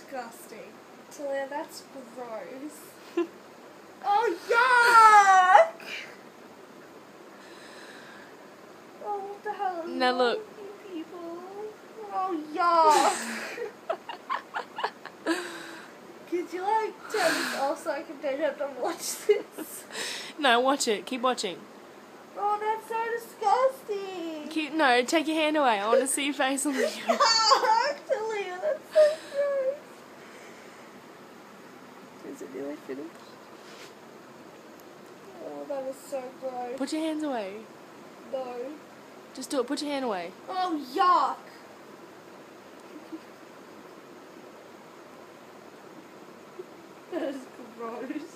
disgusting. Talia, that's gross. Oh, yuck! Oh, what the hell is Now wrong look. with you people? Oh, yuck! Could you, like, turn this off so I can don't have to watch this? No, watch it. Keep watching. Oh, that's so disgusting! No, take your hand away. I want to see your face on the camera. Talia, that's so gross. Is it nearly finished? Oh, that was so gross. Put your hands away. No. Just do it. Put your hand away. Oh, yuck! That is gross.